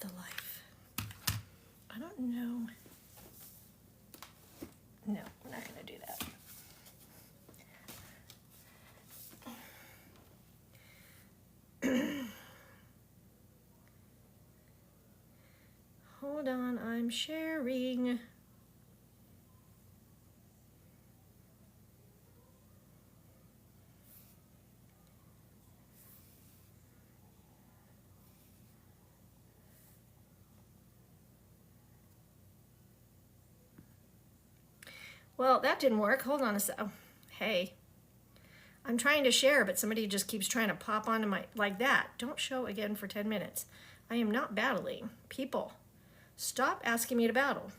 the life. I don't know. No, I'm not going to do that. Hold on, I'm sharing. Well, that didn't work. Hold on a sec. Oh, hey. I'm trying to share, but somebody just keeps trying to pop onto my, like that. Don't show again for 10 minutes. I am not battling. People, stop asking me to battle.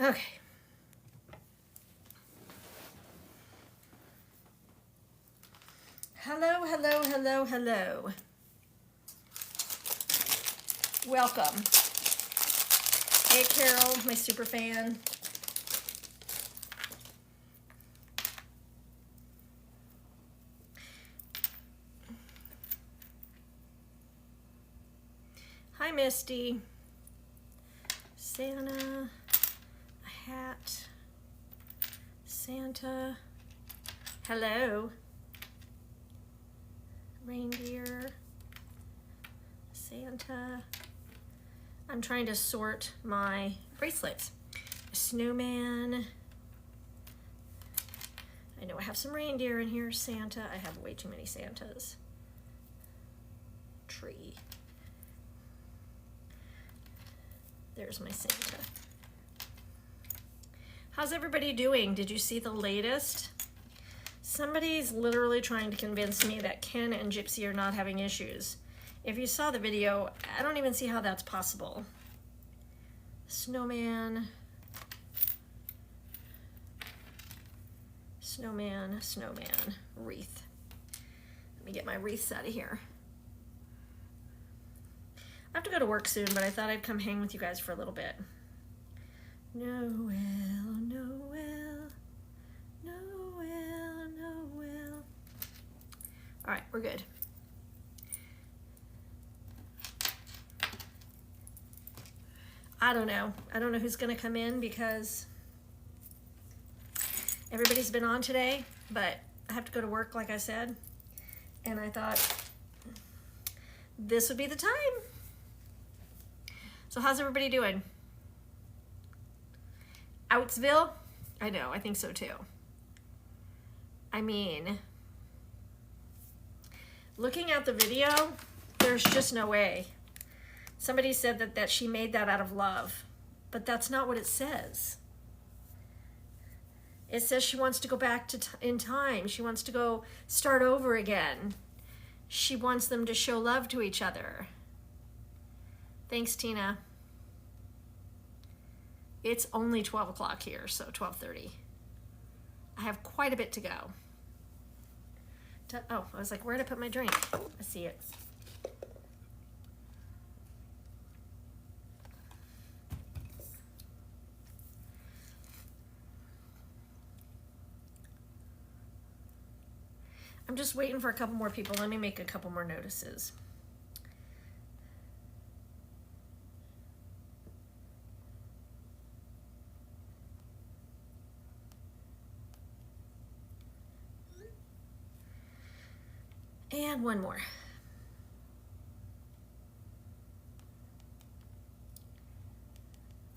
Okay. Hello, hello, hello, hello. Welcome. Hey, Carol, my super fan. Hi, Misty. Santa, a hat, Santa, hello. Reindeer, Santa. I'm trying to sort my bracelets. A snowman. I know I have some reindeer in here. Santa. I have way too many Santas. Tree. There's my Santa. How's everybody doing? Did you see the latest? Somebody's literally trying to convince me that Ken and Gypsy are not having issues. If you saw the video, I don't even see how that's possible. Snowman. Snowman, snowman, wreath. Let me get my wreaths out of here. I have to go to work soon, but I thought I'd come hang with you guys for a little bit. Noel, Noel, Noel, Noel. All right, we're good. I don't know. I don't know who's gonna come in because everybody's been on today, but I have to go to work, like I said. And I thought this would be the time. So how's everybody doing? Outsville? I know, I think so too. I mean, looking at the video, there's just no way. Somebody said that she made that out of love, but that's not what it says. It says she wants to go back to in time. She wants to go start over again. She wants them to show love to each other. Thanks, Tina. It's only 12 o'clock here, so 12:30. I have quite a bit to go. Oh, I was like, where did I put my drink? I see it. I'm just waiting for a couple more people. Let me make a couple more notices. And one more.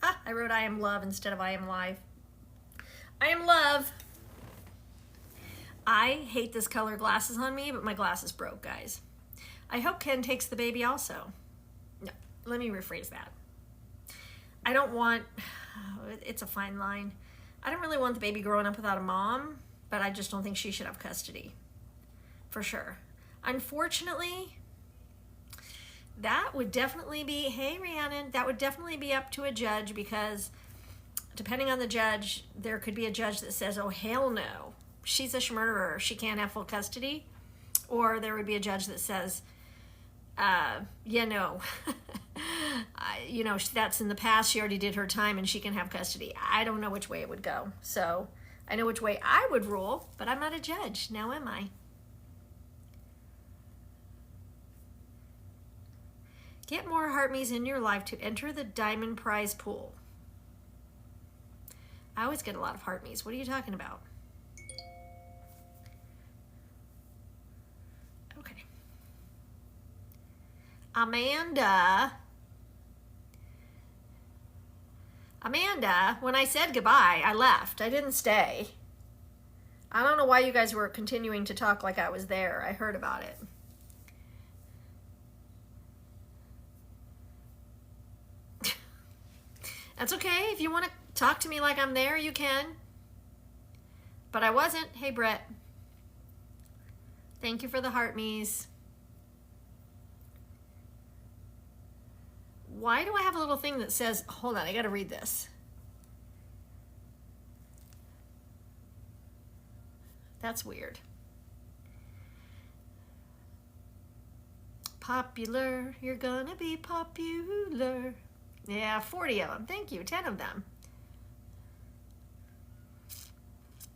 Ah, I wrote I am love instead of I am live. I am love. I hate this color glasses on me, but my glasses broke, guys. I hope Ken takes the baby also. No, let me rephrase that. I don't want, it's a fine line. I don't really want the baby growing up without a mom, but I just don't think she should have custody, for sure. Unfortunately, that would definitely be, hey Rhiannon, that would definitely be up to a judge, because depending on the judge, there could be a judge that says, oh hell no, she's a murderer, she can't have full custody. Or there would be a judge that says, Yeah, no. That's in the past. She already did her time and she can have custody. I don't know which way it would go. So I know which way I would rule, but I'm not a judge. Now am I? Get more heartme's in your life to enter the diamond prize pool. I always get a lot of heartme's. What are you talking about? Okay. Amanda, when I said goodbye, I left. I didn't stay. I don't know why you guys were continuing to talk like I was there. I heard about it. That's okay. If you want to talk to me like I'm there, you can. But I wasn't. Hey, Brett. Thank you for the heartme's. Why do I have a little thing that says, hold on, I got to read this. That's weird. Popular, you're gonna be popular. Yeah, 40 of them. Thank you, 10 of them.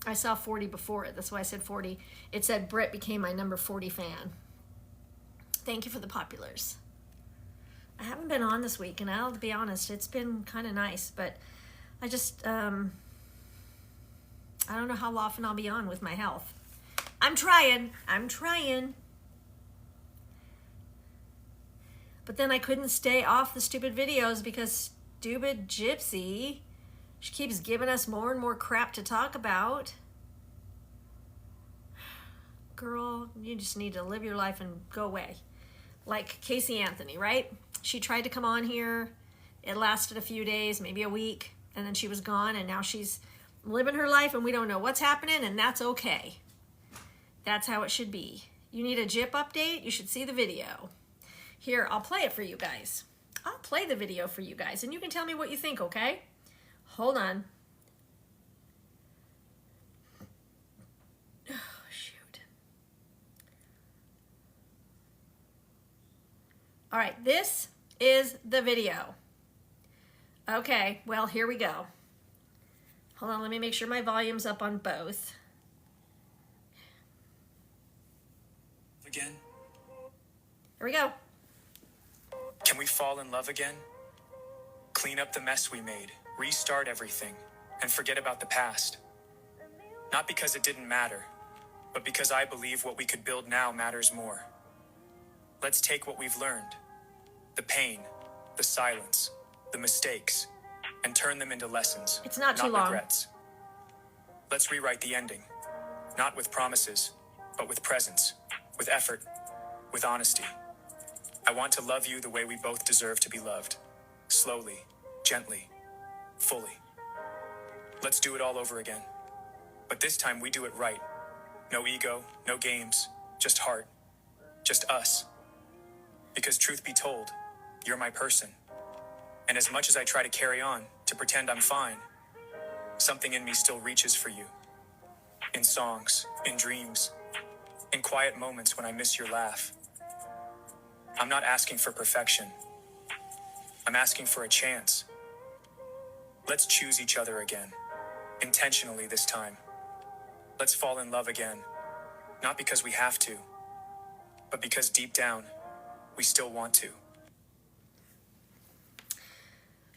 I saw 40 before it. That's why I said 40. It said Brett became my number 40 fan. Thank you for the populars. I haven't been on this week, and I'll be honest, it's been kind of nice, but I just, I don't know how often I'll be on with my health. I'm trying. But then I couldn't stay off the stupid videos because stupid Gypsy, she keeps giving us more and more crap to talk about. Girl, you just need to live your life and go away. Like Casey Anthony, right? She tried to come on here. It lasted a few days, maybe a week, and then she was gone, and now she's living her life and we don't know what's happening, and that's okay. That's how it should be. You need a Gyp update? You should see the video. Here, I'll play it for you guys. I'll play the video for you guys, and you can tell me what you think, okay? Hold on. Oh, shoot. All right, this is the video. Okay, well, here we go. Hold on, let me make sure my volume's up on both. Again? Here we go. Can we fall in love again? Clean up the mess we made, restart everything, and forget about the past. Not because it didn't matter, but because I believe what we could build now matters more. Let's take what we've learned, the pain, the silence, the mistakes, and turn them into lessons, It's not too long. regrets. Let's rewrite the ending, not with promises, but with presence, with effort, with honesty. I want to love you the way we both deserve to be loved. Slowly, gently, fully. Let's do it all over again. But this time we do it right. No ego, no games, just heart. Just us. Because truth be told, you're my person. And as much as I try to carry on, to pretend I'm fine, something in me still reaches for you. In songs, in dreams, in quiet moments when I miss your laugh. I'm not asking for perfection. I'm asking for a chance. Let's choose each other again. Intentionally this time. Let's fall in love again. Not because we have to, but because deep down, we still want to.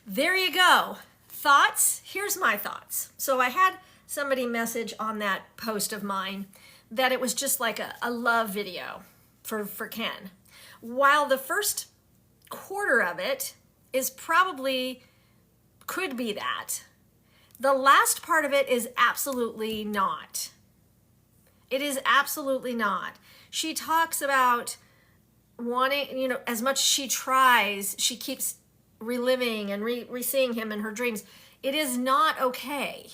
There you go. Thoughts? Here's my thoughts. So I had somebody message on that post of mine that it was just like a love video for Ken. While the first quarter of it is probably, could be that, the last part of it is absolutely not. It is absolutely not. She talks about wanting, as much as she tries, she keeps reliving and re-seeing him in her dreams. It is not okay.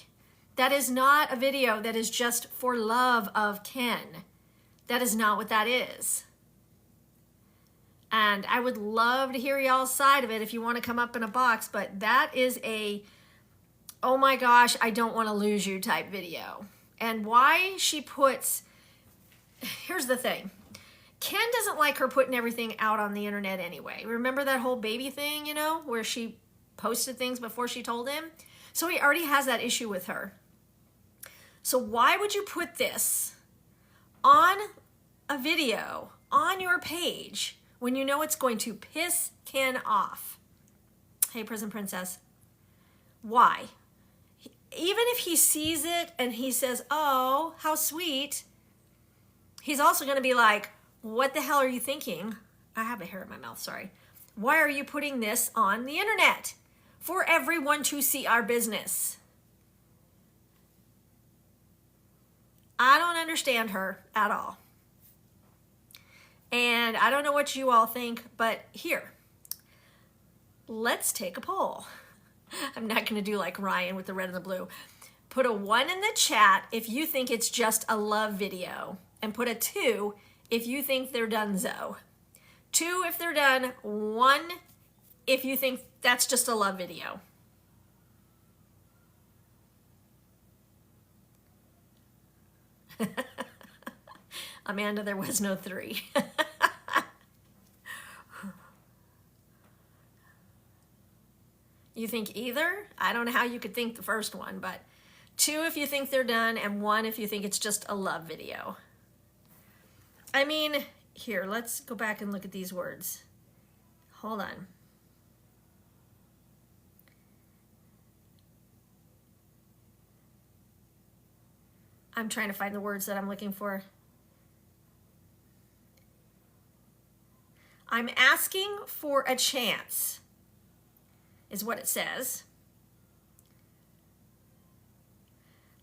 That is not a video that is just for love of Ken. That is not what that is. And I would love to hear y'all's side of it if you want to come up in a box, but that is a, oh my gosh, I don't want to lose you type video. And why she puts, here's the thing. Ken doesn't like her putting everything out on the internet anyway. Remember that whole baby thing, where she posted things before she told him? So he already has that issue with her. So why would you put this on a video on your page when you know it's going to piss Ken off? Hey, Prison Princess. Why? Even if he sees it and he says, oh, how sweet, he's also going to be like, what the hell are you thinking? I have a hair in my mouth, sorry. Why are you putting this on the internet for everyone to see our business? I don't understand her at all. And I don't know what you all think, but here, let's take a poll. I'm not going to do like Ryan with the red and the blue. Put a 1 in the chat if you think it's just a love video, and put a 2 if you think they're donezo. 2 if they're done, 1 if you think that's just a love video. Amanda, there was no 3. You think either? I don't know how you could think the first one, but 2 if you think they're done, and 1 if you think it's just a love video. I mean, here, let's go back and look at these words. Hold on. I'm trying to find the words that I'm looking for. I'm asking for a chance, is what it says.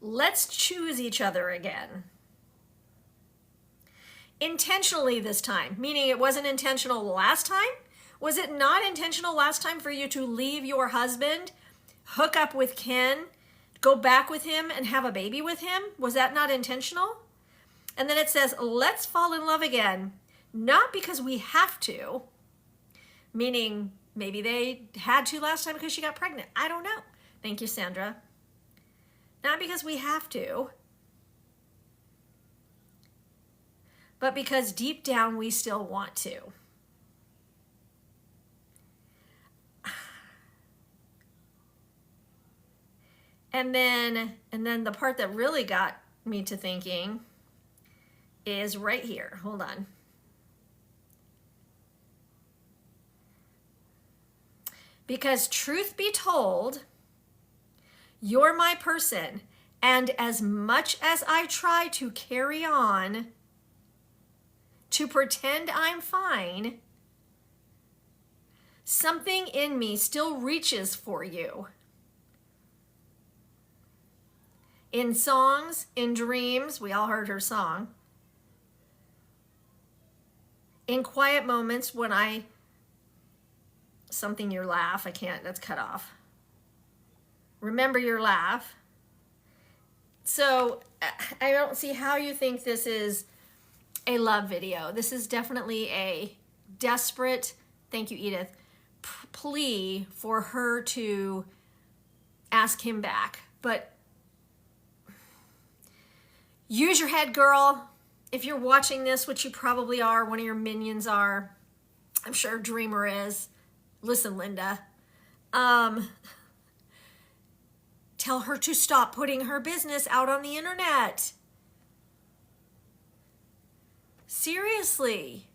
Let's choose each other again. Intentionally this time, meaning it wasn't intentional last time? Was it not intentional last time for you to leave your husband, hook up with Ken, go back with him and have a baby with him? Was that not intentional? And then it says, let's fall in love again. Not because we have to, meaning maybe they had to last time because she got pregnant. I don't know. Thank you, Sandra. Not because we have to, but because deep down we still want to. And then the part that really got me to thinking is right here. Hold on. Because truth be told, you're my person, and as much as I try to carry on to pretend I'm fine, something in me still reaches for you. In songs, in dreams, we all heard her song. In quiet moments when something your laugh, I can't, that's cut off. Remember your laugh. So I don't see how you think this is a love video. This is definitely a desperate, thank you, Edith, plea for her to ask him back. But use your head, girl. If you're watching this, which you probably are, one of your minions are, I'm sure Dreamer is. Listen, Linda. Tell her to stop putting her business out on the internet. Seriously.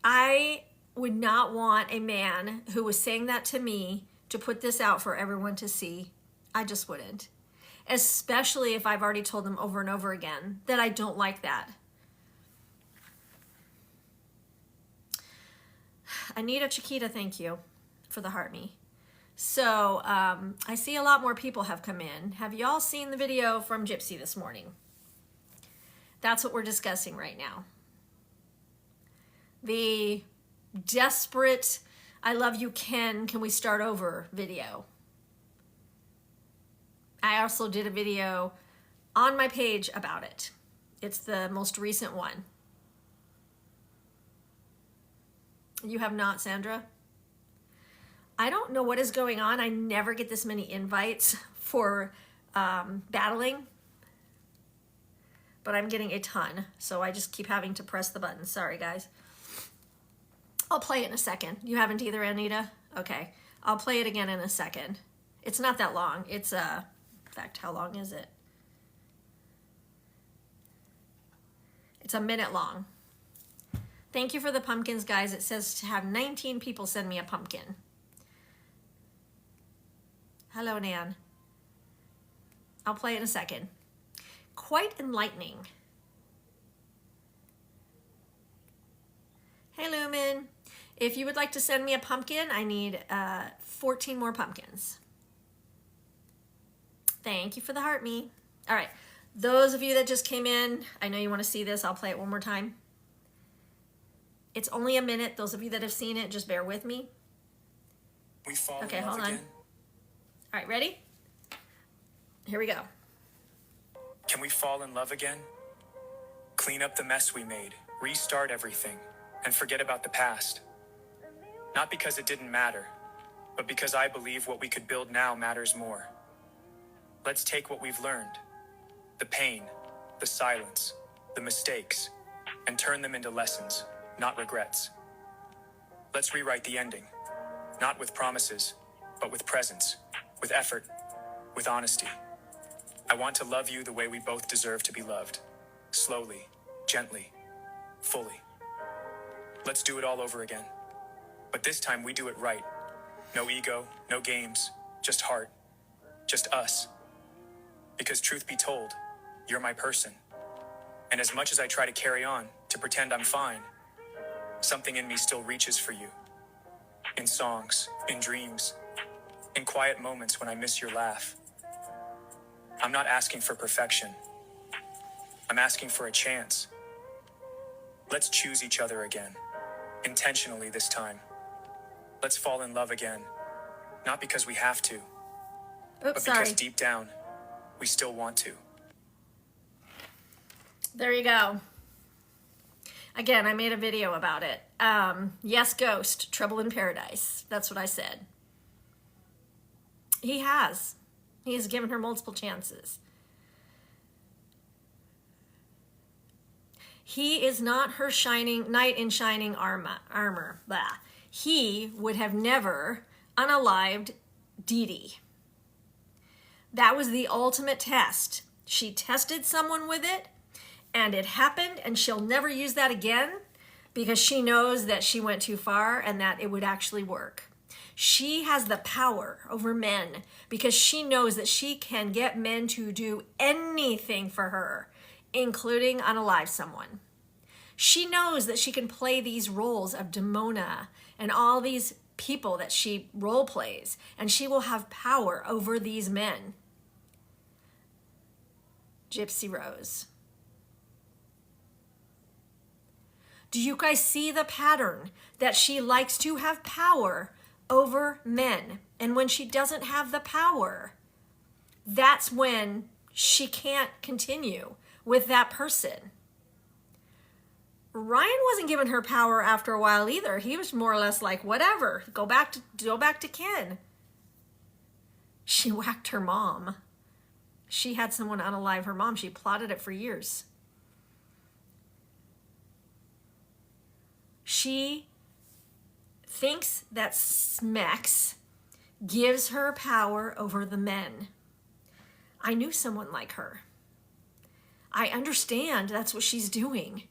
I would not want a man who was saying that to me to put this out for everyone to see. I just wouldn't. Especially if I've already told them over and over again that I don't like that. Anita Chiquita, thank you for the heart me. So I see a lot more people have come in. Have y'all seen the video from Gypsy this morning? That's what we're discussing right now. The desperate, I love you, Ken, can we start over video. I also did a video on my page about it. It's the most recent one. You have not, Sandra? I don't know what is going on. I never get this many invites for battling. but I'm getting a ton, so I just keep having to press the button. Sorry, guys. I'll play it in a second. You haven't either, Anita? Okay. I'll play it again in a second. It's not that long. It's, in fact, how long is it? It's a minute long. Thank you for the pumpkins, guys. It says to have 19 people send me a pumpkin. Hello, Nan. I'll play it in a second. Quite enlightening. Hey, Lumen. If you would like to send me a pumpkin, I need 14 more pumpkins. Thank you for the heart me. All right. Those of you that just came in, I know you want to see this. I'll play it one more time. It's only a minute. Those of you that have seen it, just bear with me. We fall Okay, in love hold on. again. All right, ready? Here we go. Can we fall in love again? Clean up the mess we made, restart everything, and forget about the past. Not because it didn't matter, but because I believe what we could build now matters more. Let's take what we've learned, the pain, the silence, the mistakes, and turn them into lessons, not regrets. Let's rewrite the ending, not with promises, but with presence, with effort, with honesty. I want to love you the way we both deserve to be loved. Slowly, gently, fully. Let's do it all over again. But this time we do it right. No ego, no games, just heart, just us. Because truth be told, you're my person. And as much as I try to carry on, to pretend I'm fine, something in me still reaches for you. In songs, in dreams, in quiet moments when I miss your laugh. I'm not asking for perfection. I'm asking for a chance. Let's choose each other again, intentionally this time. Let's fall in love again, not because we have to, but because deep down, we still want to. There you go. Again, I made a video about it. Yes, Ghost, Trouble in Paradise. That's what I said. He has. He has given her multiple chances. He is not her shining knight in shining armor. Blah. He would have never unalived Dee Dee. That was the ultimate test. She tested someone with it, and it happened, and she'll never use that again because she knows that she went too far and that it would actually work. She has the power over men because she knows that she can get men to do anything for her, including unalive someone. She knows that she can play these roles of Demona and all these people that she role plays, and she will have power over these men. Gypsy Rose. Do you guys see the pattern that she likes to have power over men? And when she doesn't have the power, that's when she can't continue with that person. Ryan wasn't giving her power after a while either. He was more or less like, whatever, go back to Ken. She whacked her mom. She had someone unalive her mom. She plotted it for years. She thinks that Smex gives her power over the men. I knew someone like her. I understand that's what she's doing.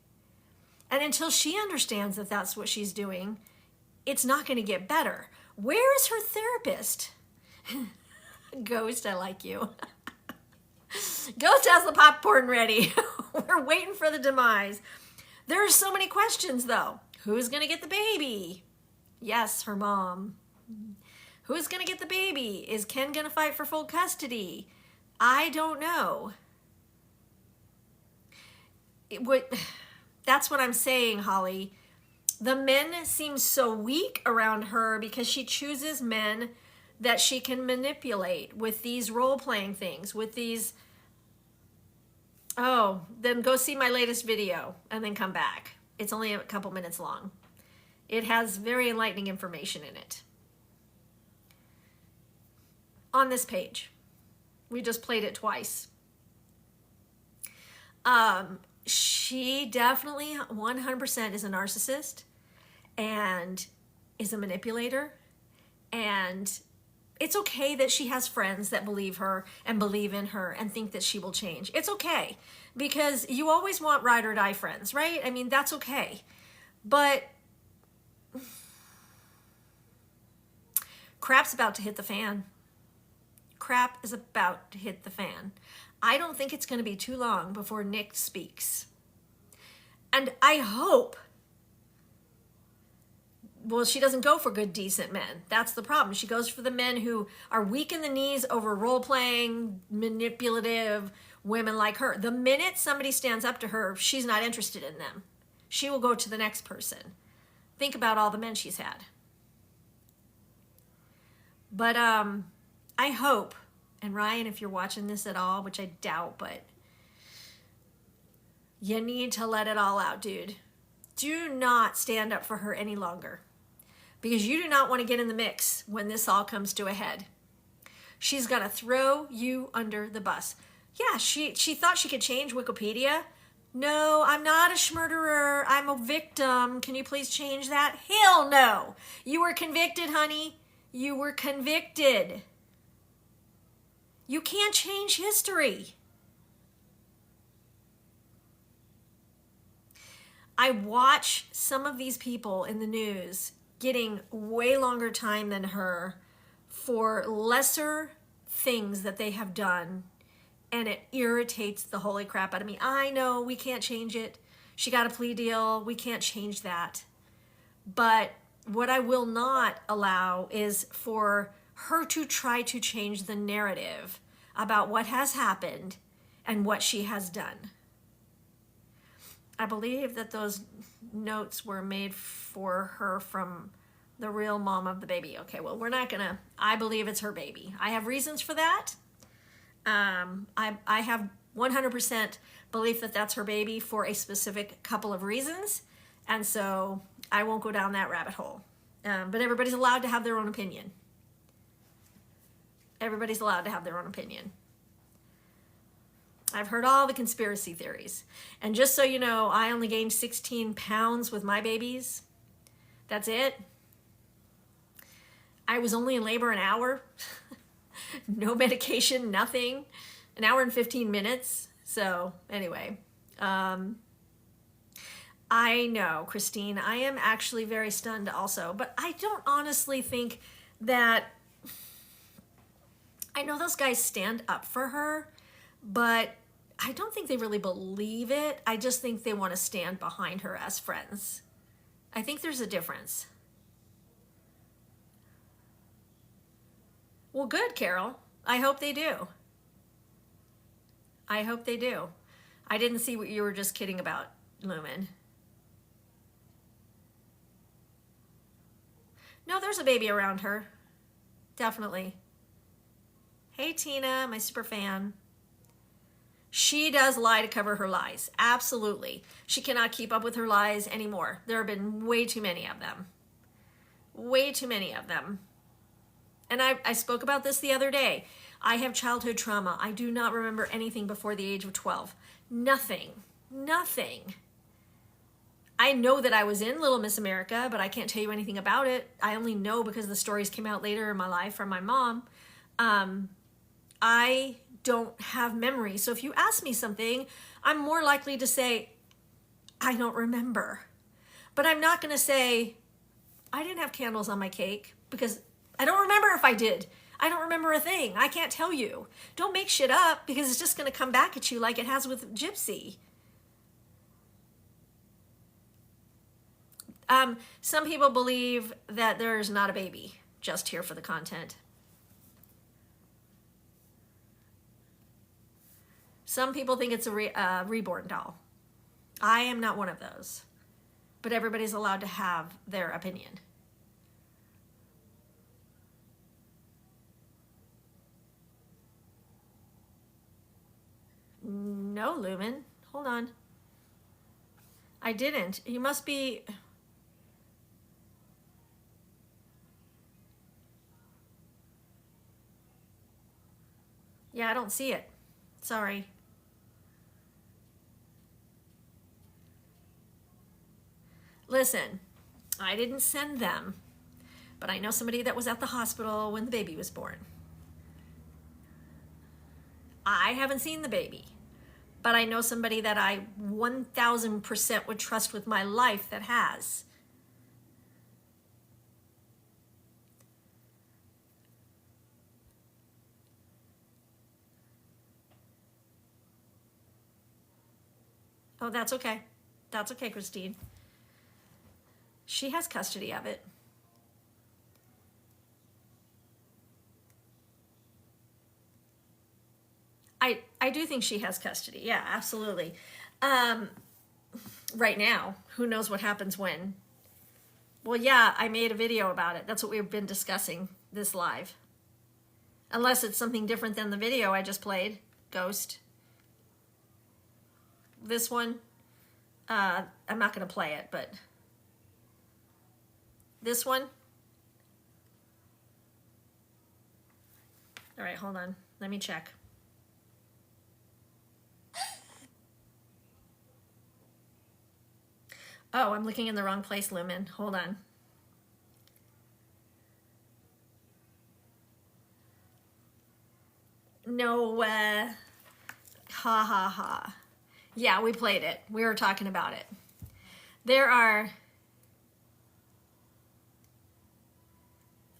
And until she understands that that's what she's doing, it's not going to get better. Where is her therapist? Ghost, I like you. Ghost has the popcorn ready. We're waiting for the demise. There are so many questions, though. Who's going to get the baby? Yes, her mom. Who's going to get the baby? Is Ken going to fight for full custody? I don't know. That's what I'm saying, Holly. The men seem so weak around her because she chooses men that she can manipulate with these role-playing things, with these... Oh, then go see my latest video and then come back. It's only a couple minutes long. It has very enlightening information in it. On this page. We just played it twice. She definitely 100% is a narcissist and is a manipulator. And it's okay that she has friends that believe her and believe in her and think that she will change. It's okay, because you always want ride or die friends, right? I mean, that's okay. But crap's about to hit the fan. Crap is about to hit the fan. I don't think it's going to be too long before Nick speaks. And I hope, well, she doesn't go for good, decent men. That's the problem. She goes for the men who are weak in the knees over role-playing, manipulative women like her. The minute somebody stands up to her, she's not interested in them. She will go to the next person. Think about all the men she's had. But I hope, and Ryan, if you're watching this at all, which I doubt, but you need to let it all out, dude. Do not stand up for her any longer, because you do not want to get in the mix when this all comes to a head. She's going to throw you under the bus. Yeah, she thought she could change Wikipedia. No, I'm not a schmurderer. I'm a victim. Can you please change that? Hell no. You were convicted, honey. You were convicted. You can't change history. I watch some of these people in the news getting way longer time than her for lesser things that they have done, and it irritates the holy crap out of me. I know we can't change it. She got a plea deal. We can't change that. But what I will not allow is for her to try to change the narrative about what has happened and what she has done. I believe that those notes were made for her from the real mom of the baby. Okay, well, we're not gonna, I believe it's her baby. I have reasons for that. I have 100% belief that that's her baby for a specific couple of reasons. And so I won't go down that rabbit hole. But everybody's allowed to have their own opinion. Everybody's allowed to have their own opinion. I've heard all the conspiracy theories. And just so you know, I only gained 16 pounds with my babies. That's it. I was only in labor an hour. No medication, nothing. An hour and 15 minutes. So anyway, I know, Christine, I am actually very stunned also. But I don't honestly think that, I know those guys stand up for her, but I don't think they really believe it. I just think they want to stand behind her as friends. I think there's a difference. Well, good, Carol. I hope they do. I hope they do. I didn't see what you were just kidding about, Lumen. No, there's a baby around her. Definitely. Hey, Tina, my super fan. She does lie to cover her lies. Absolutely. She cannot keep up with her lies anymore. There have been way too many of them. Way too many of them. And I spoke about this the other day. I have childhood trauma. I do not remember anything before the age of 12. Nothing. Nothing. I know that I was in Little Miss America, but I can't tell you anything about it. I only know because the stories came out later in my life from my mom. I don't have memory. So if you ask me something, I'm more likely to say, I don't remember. But I'm not going to say, I didn't have candles on my cake, because I don't remember if I did. I don't remember a thing. I can't tell you. Don't make shit up, because it's just going to come back at you like it has with Gypsy. Some people believe that there's not a baby, just here for the content. Some people think it's a reborn doll. I am not one of those. But everybody's allowed to have their opinion. No, Lumen. Hold on. I didn't. You must be... Yeah, I don't see it. Sorry. Listen, I didn't send them, but I know somebody that was at the hospital when the baby was born. I haven't seen the baby, but I know somebody that I 1000% would trust with my life that has. Oh, that's okay. That's okay, Christine. She has custody of it. I do think she has custody. Yeah, absolutely. Right now, who knows what happens when? Well, yeah, I made a video about it. That's what we've been discussing this live. Unless it's something different than the video I just played, Ghost. This one, I'm not going to play it, but this one. All right, hold on. Let me check. Oh, I'm looking in the wrong place, Lumen. Hold on. No, ha ha ha. Yeah, we played it. We were talking about it. There are...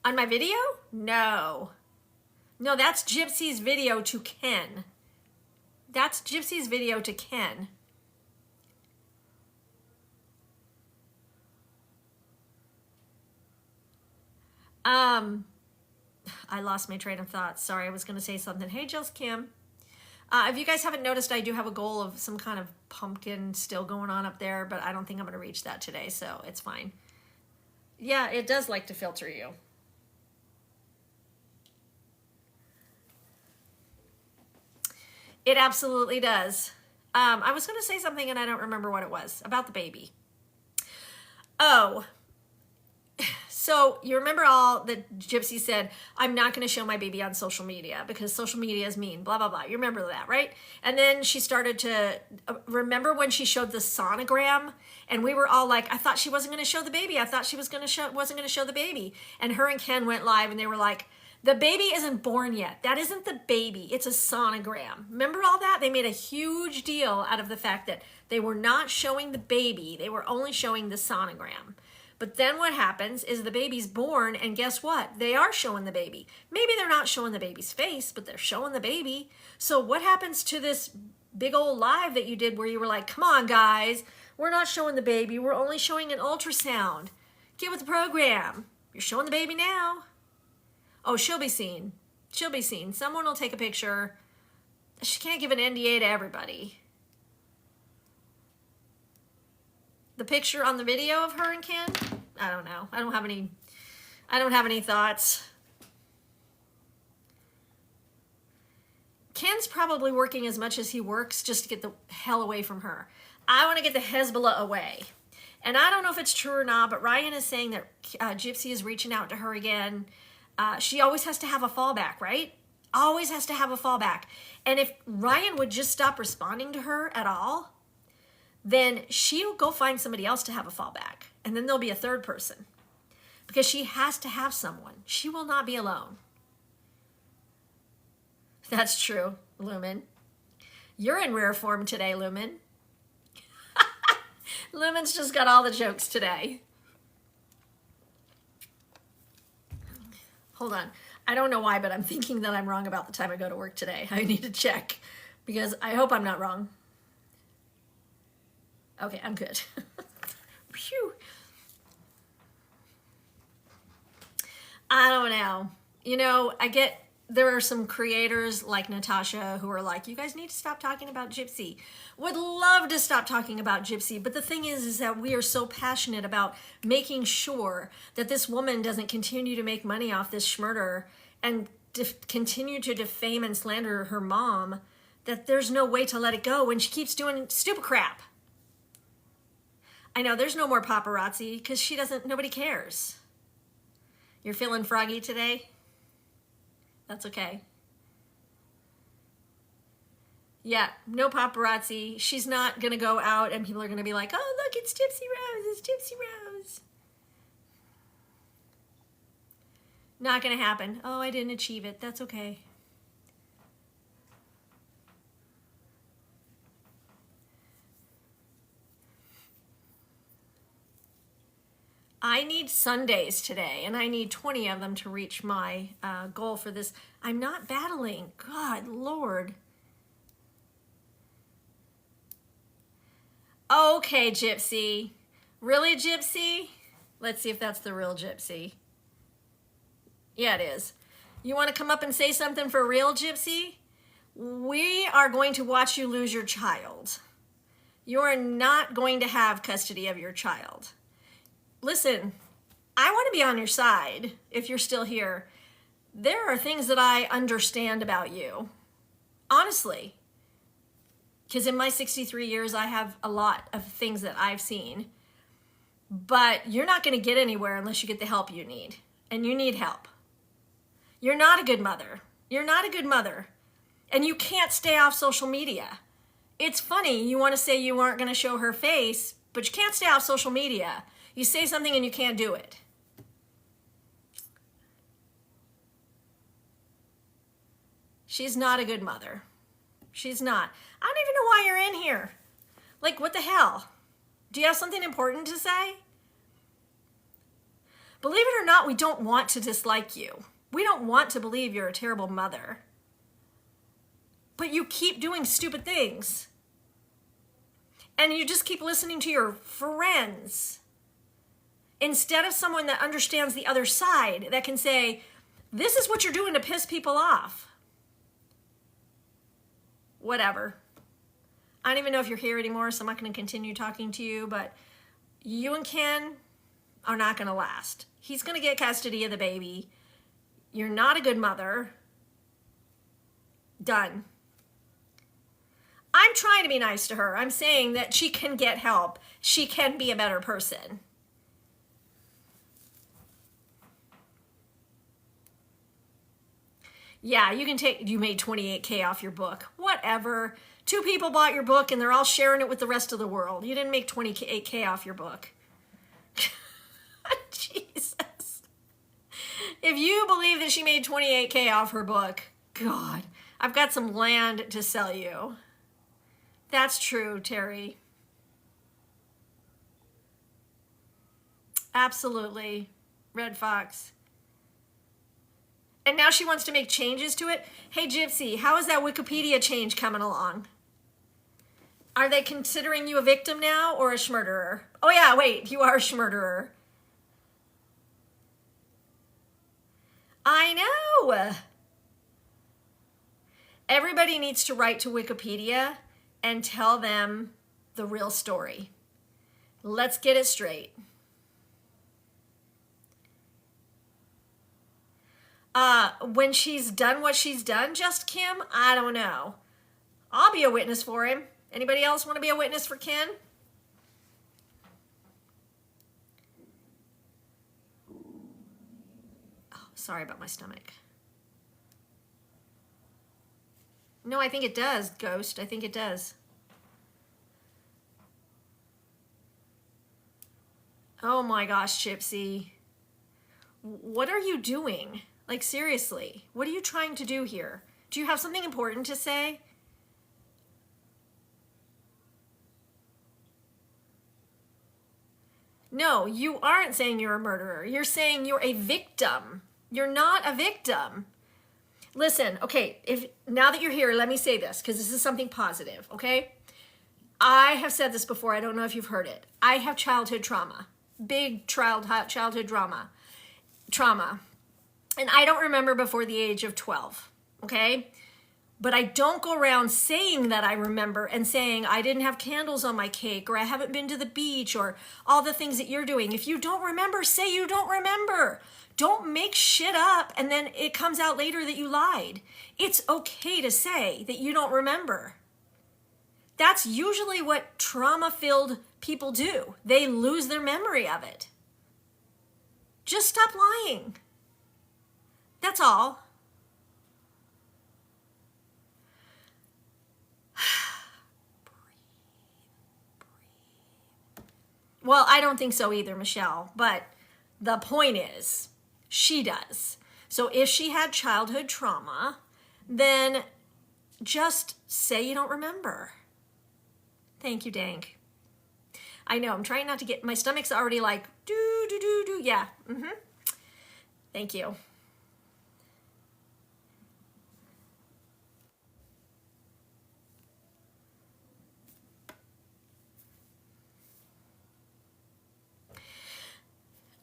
On my video? No. No, that's Gypsy's video to Ken. That's Gypsy's video to Ken. I lost my train of thought. Sorry, I was going to say something. Hey, Jill's Kim. If you guys haven't noticed, I do have a goal of some kind of pumpkin still going on up there, but I don't think I'm going to reach that today, so it's fine. Yeah, it does like to filter you. It absolutely does. I was going to say something and I don't remember what it was. About the baby. Oh, so you remember all that Gypsy said, I'm not going to show my baby on social media because social media is mean, blah, blah, blah. You remember that, right? And then she started to, remember when she showed the sonogram and we were all like, I thought she wasn't going to show the baby. I thought she wasn't going to show the baby. And her and Ken went live and they were like, the baby isn't born yet. That isn't the baby. It's a sonogram. Remember all that? They made a huge deal out of the fact that they were not showing the baby. They were only showing the sonogram. But then what happens is the baby's born, and guess what? They are showing the baby. Maybe they're not showing the baby's face, but they're showing the baby. So what happens to this big old live that you did where you were like, come on, guys, we're not showing the baby. We're only showing an ultrasound. Get with the program. You're showing the baby now. Oh, she'll be seen. She'll be seen. Someone will take a picture. She can't give an NDA to everybody. The picture on the video of her and Ken? I don't know. I don't have any thoughts. Ken's probably working as much as he works just to get the hell away from her. I want to get the Hezbollah away. And I don't know if it's true or not, but Ryan is saying that Gypsy is reaching out to her again. She always has to have a fallback, right? Always has to have a fallback. And if Ryan would just stop responding to her at all, then she'll go find somebody else to have a fallback. And then there'll be a third person. Because she has to have someone. She will not be alone. That's true, Lumen. You're in rare form today, Lumen. Lumen's just got all the jokes today. Hold on. I don't know why, but I'm thinking that I'm wrong about the time I go to work today. I need to check because I hope I'm not wrong. Okay, I'm good. Phew. I don't know. You know, there are some creators like Natasha who are like, you guys need to stop talking about Gypsy. Would love to stop talking about Gypsy, but the thing is that we are so passionate about making sure that this woman doesn't continue to make money off this schmurder and continue to defame and slander her mom, that there's no way to let it go when she keeps doing stupid crap. I know there's no more paparazzi because nobody cares. You're feeling froggy today? That's okay. Yeah, no paparazzi. She's not going to go out and people are going to be like, oh, look, it's Gypsy Rose. It's Gypsy Rose. Not going to happen. Oh, I didn't achieve it. That's okay. I need Sundays today, and I need 20 of them to reach my goal for this. I'm not battling. God, Lord. Okay, Gypsy. Really, Gypsy? Let's see if that's the real Gypsy. Yeah, it is. You want to come up and say something for real, Gypsy? We are going to watch you lose your child. You are not going to have custody of your child. Listen, I want to be on your side if you're still here. There are things that I understand about you. Honestly. Because in my 63 years, I have a lot of things that I've seen. But you're not going to get anywhere unless you get the help you need. And you need help. You're not a good mother. You're not a good mother. And you can't stay off social media. It's funny, you want to say you aren't going to show her face, but you can't stay off social media. You say something and you can't do it. She's not a good mother. She's not. I don't even know why you're in here. Like, what the hell? Do you have something important to say? Believe it or not, we don't want to dislike you. We don't want to believe you're a terrible mother. But you keep doing stupid things. And you just keep listening to your friends. Instead of someone that understands the other side, that can say, this is what you're doing to piss people off. Whatever. I don't even know if you're here anymore, so I'm not going to continue talking to you, but you and Ken are not going to last. He's going to get custody of the baby. You're not a good mother. Done. I'm trying to be nice to her. I'm saying that she can get help. She can be a better person. Yeah, you made 28K off your book. Whatever. 2 people bought your book and they're all sharing it with the rest of the world. You didn't make 28K off your book. Jesus. If you believe that she made 28K off her book, God, I've got some land to sell you. That's true, Terry. Absolutely. Red Fox. And now she wants to make changes to it. Hey, Gypsy, how is that Wikipedia change coming along? Are they considering you a victim now or a schmurderer? Oh yeah, wait, you are a schmurderer. I know. Everybody needs to write to Wikipedia and tell them the real story. Let's get it straight. When she's done what she's done, just Kim, I don't know. I'll be a witness for him. Anybody else want to be a witness for Ken? Oh, sorry about my stomach. No, I think it does, Ghost. I think it does. Oh my gosh, Gypsy. What are you doing? Like, seriously, what are you trying to do here? Do you have something important to say? No, you aren't saying you're a murderer. You're saying you're a victim. You're not a victim. Listen, okay, now that you're here, let me say this, because this is something positive, okay? I have said this before. I don't know if you've heard it. I have childhood trauma. Big childhood trauma. And I don't remember before the age of 12, okay? But I don't go around saying that I remember and saying I didn't have candles on my cake or I haven't been to the beach or all the things that you're doing. If you don't remember, say you don't remember. Don't make shit up and then it comes out later that you lied. It's okay to say that you don't remember. That's usually what trauma-filled people do. They lose their memory of it. Just stop lying. That's all. Well, I don't think so either, Michelle. But the point is, she does. So if she had childhood trauma, then just say you don't remember. Thank you, Dank. I know, I'm trying not to get, my stomach's already like, do. Yeah, Thank you.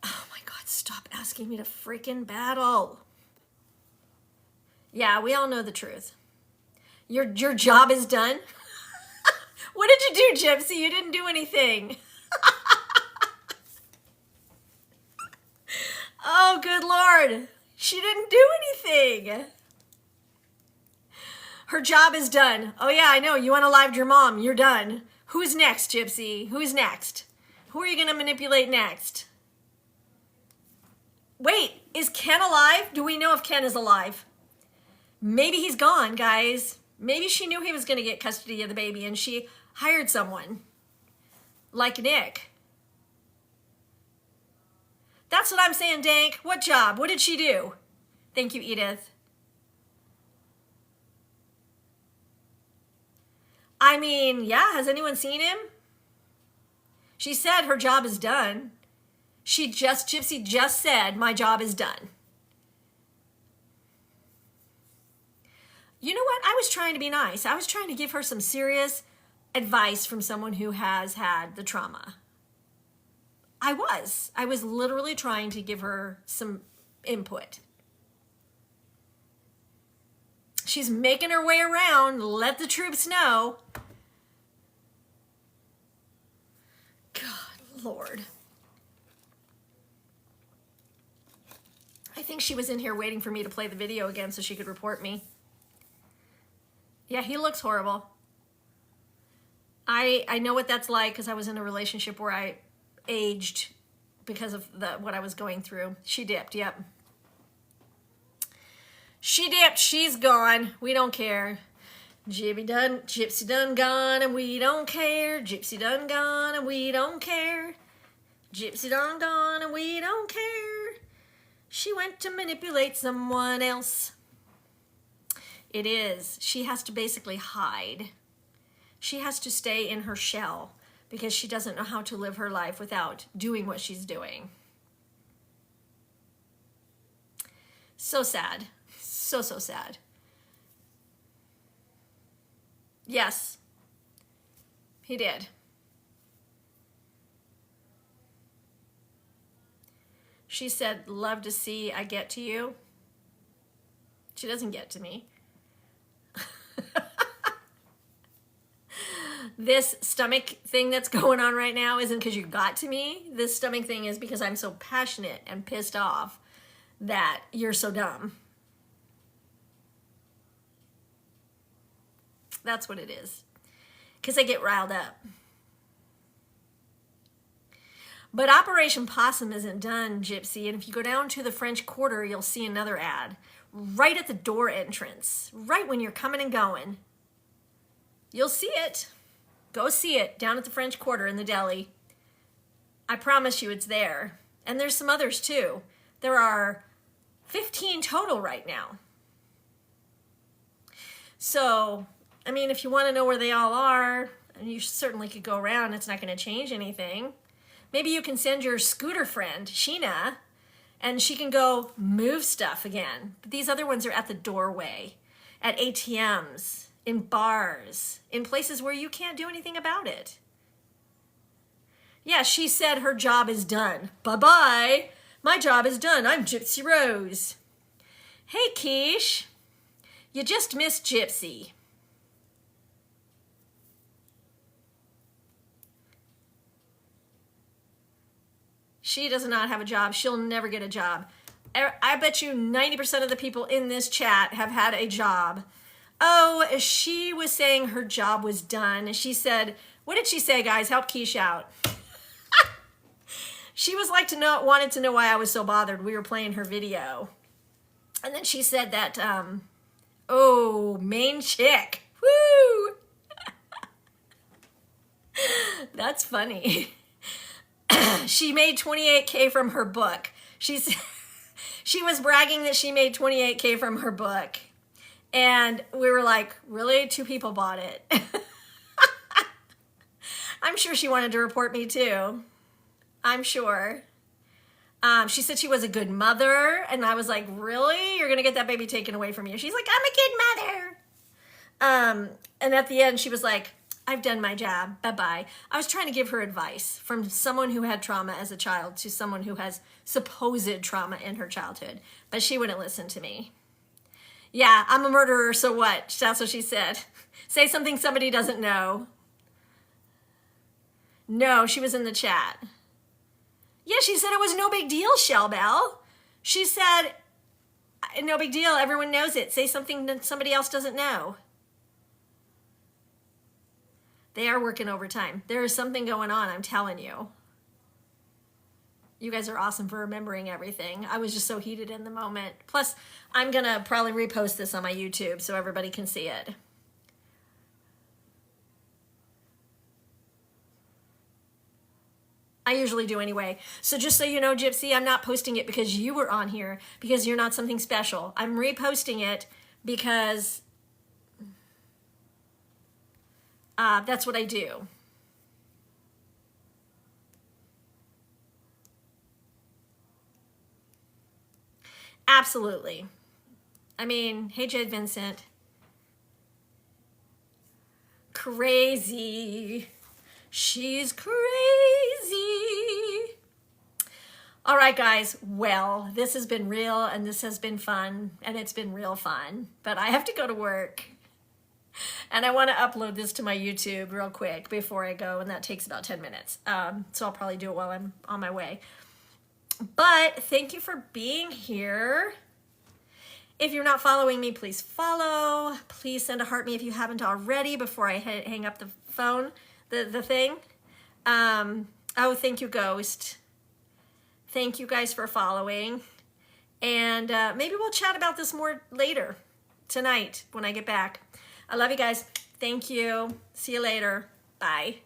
Oh my God, stop asking me to freaking battle. Yeah, we all know the truth. Your job is done. What did you do, Gypsy? You didn't do anything. Oh, good Lord. She didn't do anything. Her job is done. Oh yeah, I know. You unalived your mom. You're done. Who's next, Gypsy? Who's next? Who are you going to manipulate next? Wait, is Ken alive? Do we know if Ken is alive? Maybe he's gone, guys. Maybe she knew he was going to get custody of the baby and she hired someone like Nick. That's what I'm saying, Dank. What job? What did she do? Thank you, Edith. I mean, yeah, has anyone seen him? She said her job is done. Gypsy just said, my job is done. You know what? I was trying to be nice. I was trying to give her some serious advice from someone who has had the trauma. I was literally trying to give her some input. She's making her way around. Let the troops know. God, Lord. I think she was in here waiting for me to play the video again so she could report me. Yeah, he looks horrible. I know what that's like because I was in a relationship where I aged because of what I was going through. She dipped, yep. She dipped, she's gone. We don't care. Gypsy done gone and we don't care. Gypsy done gone and we don't care. Gypsy done gone and we don't care. She went to manipulate someone else. It is. She has to basically hide. She has to stay in her shell because she doesn't know how to live her life without doing what she's doing. So sad. So sad. Yes, he did. She said, love to see I get to you. She doesn't get to me. This stomach thing that's going on right now isn't because you got to me. This stomach thing is because I'm so passionate and pissed off that you're so dumb. That's what it is. Because I get riled up. But Operation Possum isn't done, Gypsy. And if you go down to the French Quarter, you'll see another ad. Right at the door entrance. Right when you're coming and going. You'll see it. Go see it down at the French Quarter in the deli. I promise you it's there. And there's some others too. There are 15 total right now. So, I mean, if you want to know where they all are, you certainly could go around. It's not going to change anything. Maybe you can send your scooter friend, Sheena, and she can go move stuff again. But these other ones are at the doorway, at ATMs, in bars, in places where you can't do anything about it. Yeah, she said her job is done. Bye-bye. My job is done. I'm Gypsy Rose. Hey, Quiche. You just missed Gypsy. She does not have a job. She'll never get a job. I bet you 90% of the people in this chat have had a job. Oh, she was saying her job was done. She said, what did she say, guys? Help Quiche out. She was like wanted to know why I was so bothered. We were playing her video. And then she said that, oh, main chick. Woo! That's funny. She made 28K from her book. She was bragging that she made 28K from her book. And we were like, really? 2 people bought it. I'm sure she wanted to report me too. I'm sure. She said she was a good mother. And I was like, really? You're going to get that baby taken away from you? She's like, I'm a good mother. And at the end, she was like, I've done my job. Bye-bye. I was trying to give her advice from someone who had trauma as a child to someone who has supposed trauma in her childhood. But she wouldn't listen to me. Yeah, I'm a murderer, so what? That's what she said. Say something somebody doesn't know. No, she was in the chat. Yeah, she said it was no big deal, Shellbell. She said, no big deal, everyone knows it. Say something that somebody else doesn't know. They are working overtime. There is something going on, I'm telling you. You guys are awesome for remembering everything. I was just so heated in the moment. Plus, I'm going to probably repost this on my YouTube so everybody can see it. I usually do anyway. So just so you know, Gypsy, I'm not posting it because you were on here, because you're not something special. I'm reposting it because that's what I do. Absolutely. I mean, hey, Jed Vincent. Crazy. She's crazy. All right, guys. Well, this has been real and this has been fun and it's been real fun, but I have to go to work and I want to upload this to my YouTube real quick before I go, and that takes about 10 minutes. So I'll probably do it while I'm on my way. But thank you for being here. If you're not following me, please follow. Please send a heart me if you haven't already before I hang up the phone, the thing. Oh, thank you, Ghost. Thank you guys for following. And maybe we'll chat about this more later tonight when I get back. I love you guys. Thank you. See you later. Bye.